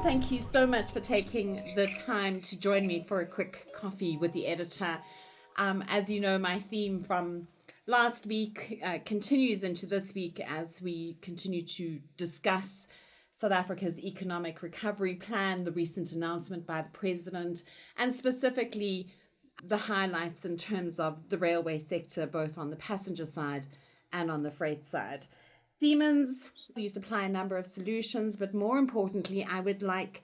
thank you so much for taking the time to join me for a quick coffee with the editor. As you know, my theme from last week continues into this week as we continue to discuss South Africa's economic recovery plan, the recent announcement by the president, and specifically the highlights in terms of the railway sector, both on the passenger side and on the freight side. Siemens, you supply a number of solutions, but more importantly, I would like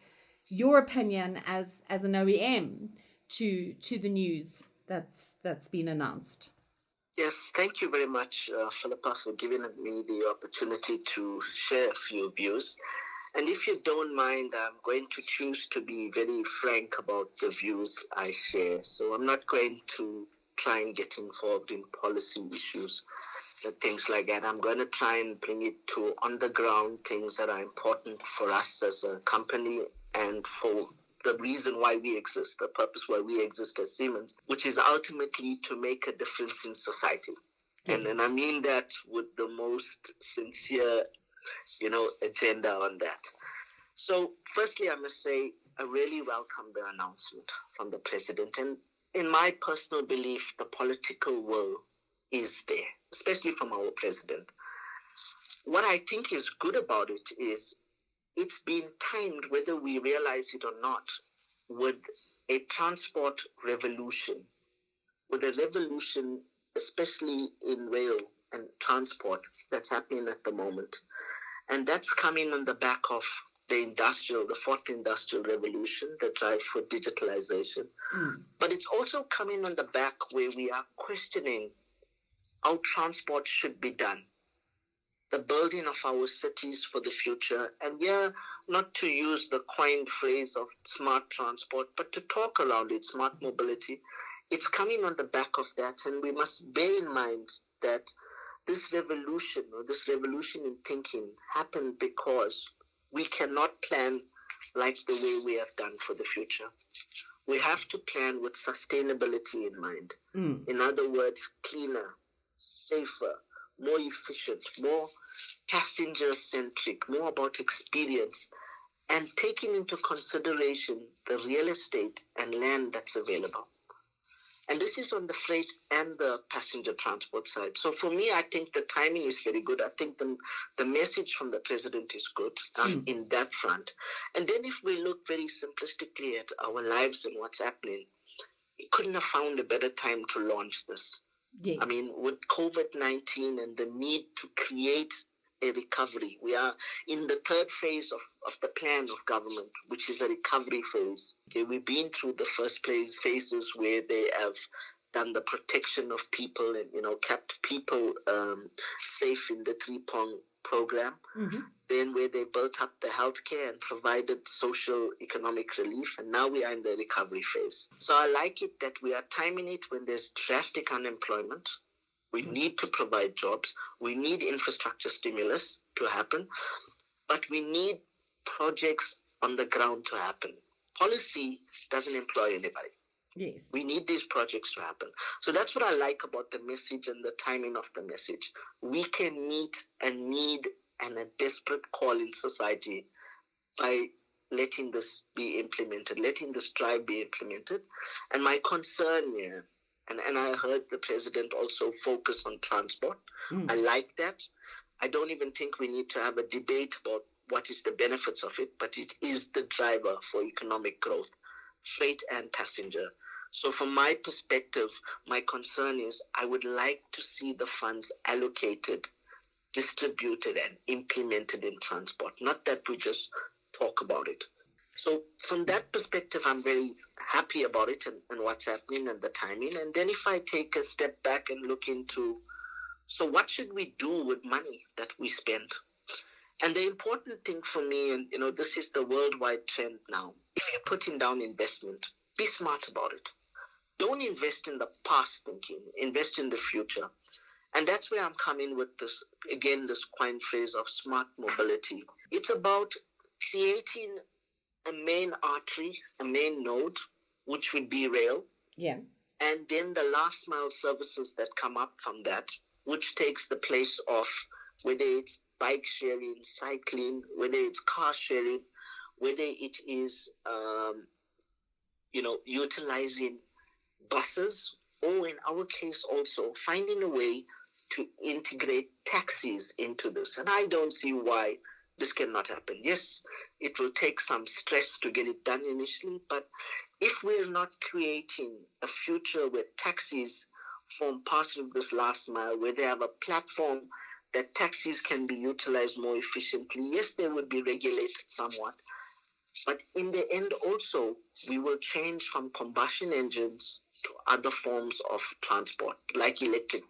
your opinion as an OEM to the news that's been announced. Yes, thank you very much, Philippa, for giving me the opportunity to share a few views. And if you don't mind, I'm going to choose to be very frank about the views I share. So I'm not going to try and get involved in policy issues and things like that. I'm going to try and bring it to on-the-ground things that are important for us as a company and for the reason why we exist, the purpose why we exist as Siemens, which is ultimately to make a difference in society. Yes. And I mean that with the most sincere, agenda on that. So firstly, I must say, I really welcome the announcement from the president. And in my personal belief, the political will is there, especially from our president. What I think is good about it is it's been timed, whether we realize it or not, with a transport revolution, with a revolution, especially in rail and transport, that's happening at the moment. And that's coming on the back of the fourth industrial revolution, the drive for digitalisation. But it's also coming on the back where we are questioning how transport should be done, the building of our cities for the future. And not to use the coined phrase of smart transport, but to talk around it, smart mobility. It's coming on the back of that. And we must bear in mind that this revolution in thinking happened because we cannot plan like the way we have done for the future. We have to plan with sustainability in mind. In other words, cleaner, safer, more efficient, more passenger-centric, more about experience, and taking into consideration the real estate and land that's available. And this is on the freight and the passenger transport side. So for me, I think the timing is very good. I think the message from the president is good in that front. And then if we look very simplistically at our lives and what's happening, he couldn't have found a better time to launch this. Yes. I mean, with COVID-19 and the need to create a recovery, we are in the third phase of the plan of government, which is a recovery phase. Okay, we've been through the first phases where they have done the protection of people and, kept people safe in the 3-prong program. Then where they built up the healthcare and provided social economic relief, and now we are in the recovery phase. So I like it that we are timing it when there's drastic unemployment. We need to provide jobs. We need infrastructure stimulus to happen, but we need projects on the ground to happen. Policy doesn't employ anybody. Yes. We need these projects to happen. So that's what I like about the message and the timing of the message. We can meet a need and a desperate call in society by letting this be implemented, letting this drive be implemented. And my concern here, and I heard the president also focus on transport. I like that. I don't even think we need to have a debate about what is the benefits of it, but it is the driver for economic growth, freight and passenger. So from my perspective, my concern is I would like to see the funds allocated, distributed and implemented in transport, not that we just talk about it. So from that perspective, I'm very happy about it and what's happening and the timing. And then if I take a step back and look into, so what should we do with money that we spend? And the important thing for me, and this is the worldwide trend now, if you're putting down investment, be smart about it. Don't invest in the past thinking, invest in the future. And that's where I'm coming with this coined phrase of smart mobility. It's about creating a main artery, a main node, which would be rail. Yeah. And then the last mile services that come up from that, which takes the place of whether it's bike sharing, cycling, whether it's car sharing, whether it is, utilizing buses, or in our case also finding a way to integrate taxis into this. And I don't see why this cannot happen. Yes, it will take some stress to get it done initially, but if we're not creating a future where taxis form part of this last mile, where they have a platform that taxis can be utilized more efficiently, yes, they would be regulated somewhat. But in the end also, we will change from combustion engines to other forms of transport, like electric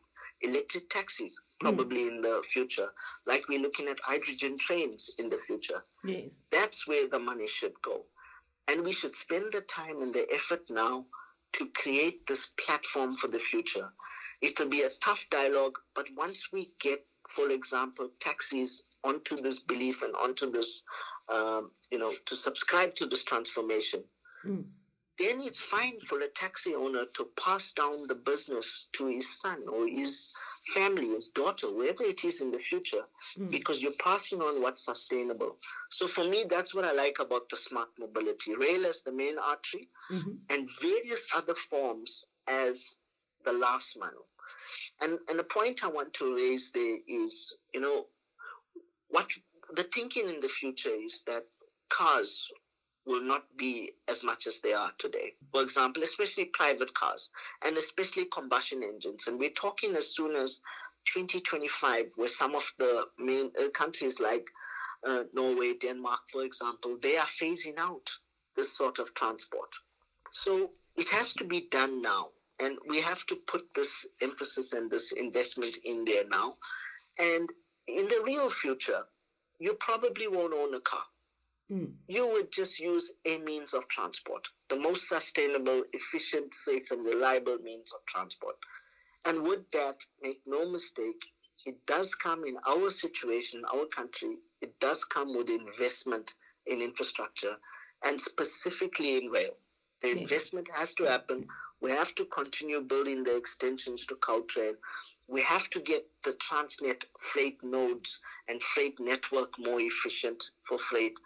taxis, probably in the future, like we're looking at hydrogen trains in the future. Yes. That's where the money should go. And we should spend the time and the effort now to create this platform for the future. It'll be a tough dialogue, but once we get, for example, taxis onto this belief and onto this, to subscribe to this transformation, then it's fine for a taxi owner to pass down the business to his son or his family, his daughter, wherever it is in the future, because you're passing on what's sustainable. So for me, that's what I like about the smart mobility. Rail as the main artery, and various other forms as the last mile. And the point I want to raise there is, what the thinking in the future is that cars will not be as much as they are today. For example, especially private cars and especially combustion engines. And we're talking as soon as 2025, where some of the main countries like Norway, Denmark, for example, they are phasing out this sort of transport. So it has to be done now. And we have to put this emphasis and this investment in there now. And in the real future, you probably won't own a car. You would just use a means of transport, the most sustainable, efficient, safe, and reliable means of transport. And with that, make no mistake, it does come in our situation, our country, it does come with investment in infrastructure, and specifically in rail. The investment has to happen. We have to continue building the extensions to Caltrain. We have to get the Transnet freight nodes and freight network more efficient for freight.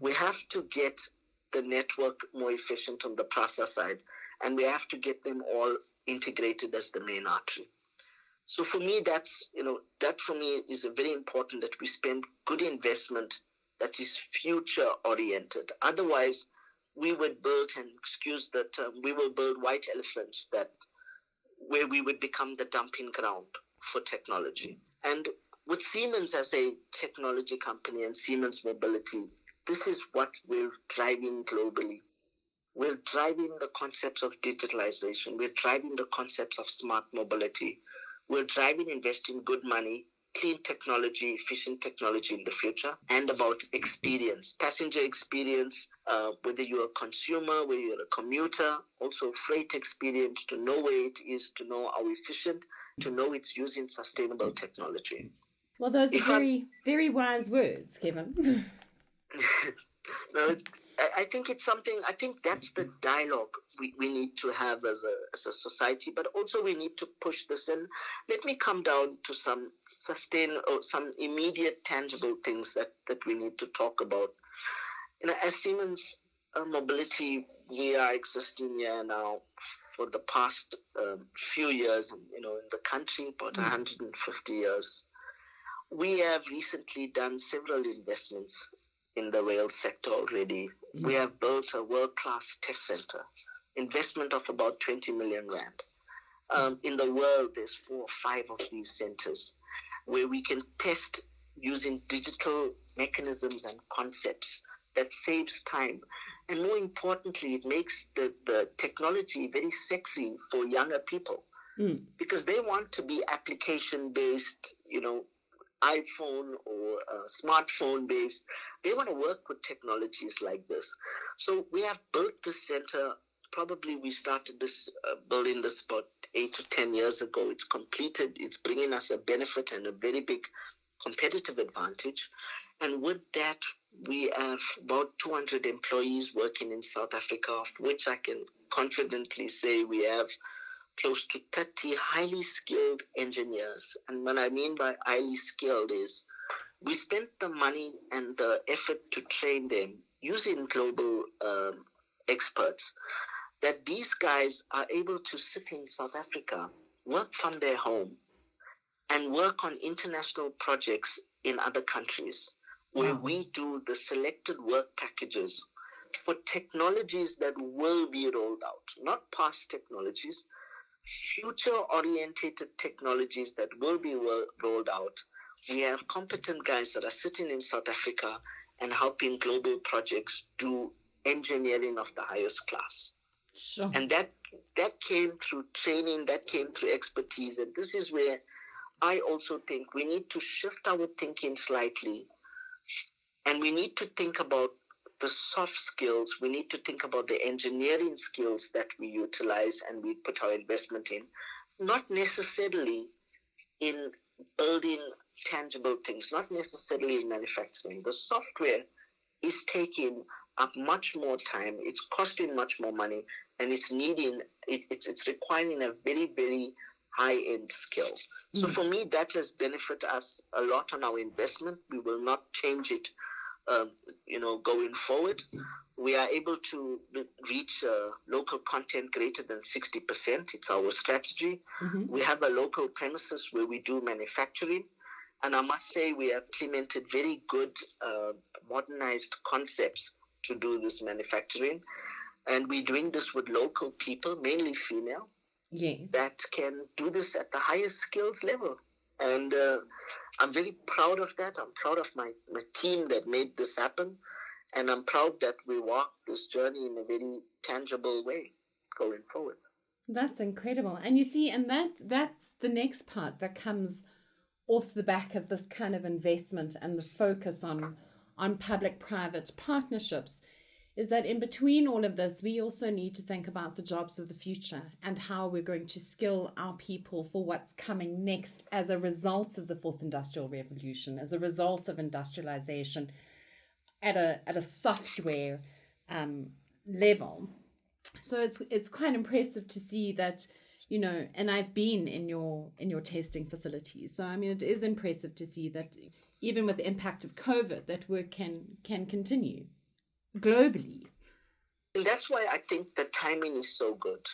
We have to get the network more efficient on the PRASA side, and we have to get them all integrated as the main artery. So for me, that for me is very important, that we spend good investment that is future oriented. Otherwise, we would build, and excuse the term, we will build white elephants where we would become the dumping ground for technology. And with Siemens as a technology company and Siemens Mobility, this is what we're driving globally. We're driving the concepts of digitalisation. We're driving the concepts of smart mobility. We're driving investing good money, clean technology, efficient technology in the future, and about experience, passenger experience, whether you're a consumer, whether you're a commuter, also freight experience, to know where it is, to know how efficient, to know it's using sustainable technology. Well, those are very, very wise words, Kevin. No, I think it's something, I think that's the dialogue we need to have as a society, but also we need to push this in. Let me come down to some some immediate tangible things that we need to talk about. As Siemens Mobility, we are existing here now for the past few years, in the country, about 150 years. We have recently done several investments in the rail sector already. We have built a world-class test center, investment of about 20 million rand. In the world, there's 4 or 5 of these centers where we can test using digital mechanisms and concepts that saves time. And more importantly, it makes the technology very sexy for younger people because they want to be application-based, iPhone or smartphone based. They want to work with technologies like this. So we have built this center. Probably we started building this about 8 to 10 years ago. It's completed. It's bringing us a benefit and a very big competitive advantage. And with that, we have about 200 employees working in South Africa, of which I can confidently say we have close to 30 highly skilled engineers. And what I mean by highly skilled is we spent the money and the effort to train them using global experts, that these guys are able to sit in South Africa, work from their home, and work on international projects in other countries, where we do the selected work packages for technologies that will be rolled out, not past technologies, future-oriented technologies that will be rolled out. We have competent guys that are sitting in South Africa and helping global projects do engineering of the highest class. Sure. And that came through training, that came through expertise. And this is where I also think we need to shift our thinking slightly. And we need to think about the soft skills. We need to think about the engineering skills that we utilize and we put our investment in, not necessarily in building tangible things, not necessarily in manufacturing. The software is taking up much more time, it's costing much more money, and it's requiring a very, very high-end skill. So for me, that has benefited us a lot on our investment. We will not change it going forward. We are able to reach local content greater than 60%. It's our strategy. We have a local premises where we do manufacturing. And I must say we have implemented very good modernized concepts to do this manufacturing. And we're doing this with local people, mainly female, that can do this at the highest skills level. And I'm very proud of that. I'm proud of my team that made this happen. And I'm proud that we walk this journey in a very tangible way going forward. That's incredible. And you see, and that's the next part that comes off the back of this kind of investment and the focus on public-private partnerships, is that in between all of this, we also need to think about the jobs of the future and how we're going to skill our people for what's coming next as a result of the fourth industrial revolution, as a result of industrialization at a software level. So it's quite impressive to see that, and I've been in your testing facilities. So, I mean, it is impressive to see that even with the impact of COVID, that work can continue globally. And that's why I think the timing is so good.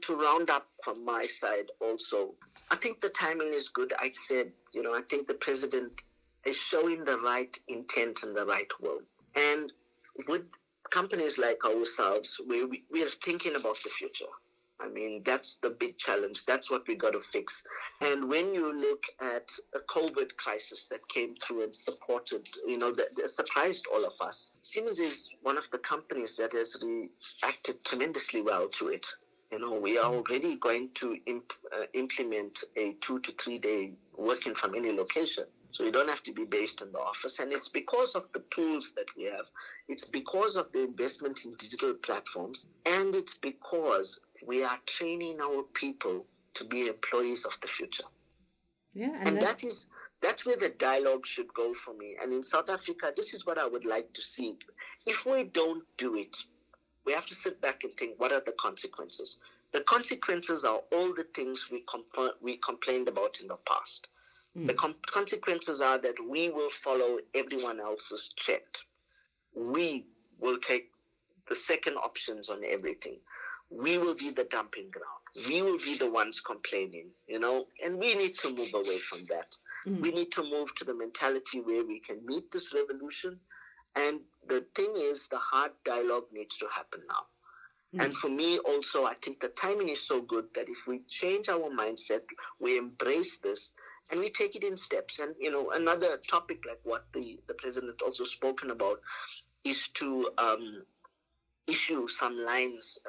To round up from my side also, I think the timing is good. I said, I think the president is showing the right intent and the right will. And with companies like ourselves, we are thinking about the future. I mean, that's the big challenge. That's what we got to fix. And when you look at a COVID crisis that came through and supported, that surprised all of us, Siemens is one of the companies that has reacted tremendously well to it. We are already going to implement a 2 to 3 day working from any location. So you don't have to be based in the office. And it's because of the tools that we have. It's because of the investment in digital platforms. And it's because we are training our people to be employees of the future. Yeah, and that's where the dialogue should go for me. And in South Africa, this is what I would like to see. If we don't do it, we have to sit back and think, what are the consequences? The consequences are all the things we complained about in the past. The consequences are that we will follow everyone else's trend. We will take the second options on everything. We will be the dumping ground. We will be the ones complaining, and we need to move away from that. We need to move to the mentality where we can meet this revolution. And the thing is, the hard dialogue needs to happen now. And for me also, I think the timing is so good that if we change our mindset, we embrace this, and we take it in steps. And, another topic like what the president also spoken about is to issue some lines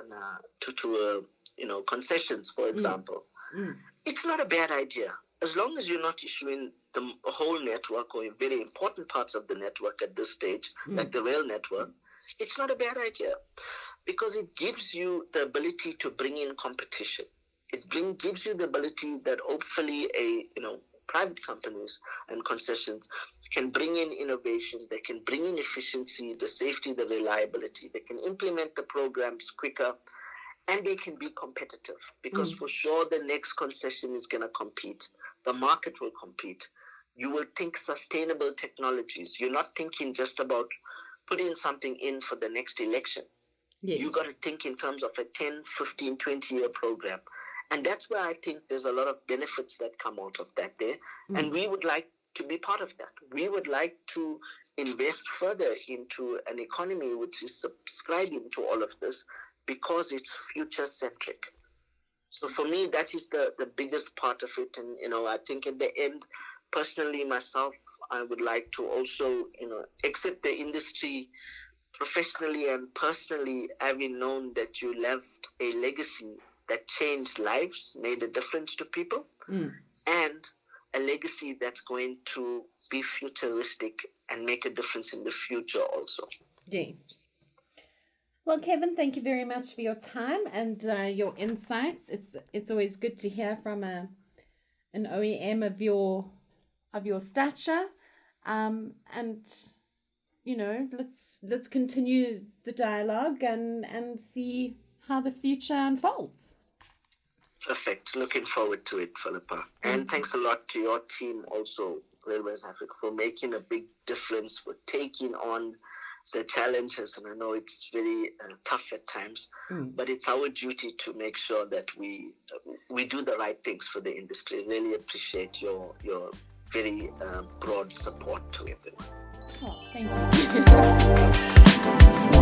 to concessions, for example. It's not a bad idea. As long as you're not issuing the whole network or very important parts of the network at this stage, like the rail network, it's not a bad idea because it gives you the ability to bring in competition. It gives you the ability that hopefully private companies and concessions can bring in innovation, they can bring in efficiency, the safety, the reliability, they can implement the programs quicker, and they can be competitive because for sure the next concession is going to compete. The market will compete. You will think sustainable technologies. You're not thinking just about putting something in for the next election. Yes. You got to think in terms of a 10, 15, 20-year program. And that's where I think there's a lot of benefits that come out of that there. And we would like to be part of that. We would like to invest further into an economy which is subscribing to all of this because it's future-centric. So for me, that is the biggest part of it. And, I think at the end, personally, myself, I would like to also, accept the industry professionally and personally, having known that you left a legacy that changed lives, made a difference to people, and a legacy that's going to be futuristic and make a difference in the future also. Yeah. Well, Kevin, thank you very much for your time and your insights. It's always good to hear from an OEM of your stature, and let's continue the dialogue and see how the future unfolds. Perfect. Looking forward to it, Philippa. And thanks a lot to your team also, Railways Africa, for making a big difference, for taking on the challenges. And I know it's very tough at times, but it's our duty to make sure that we do the right things for the industry. Really appreciate your very broad support to everyone. Oh, thank you.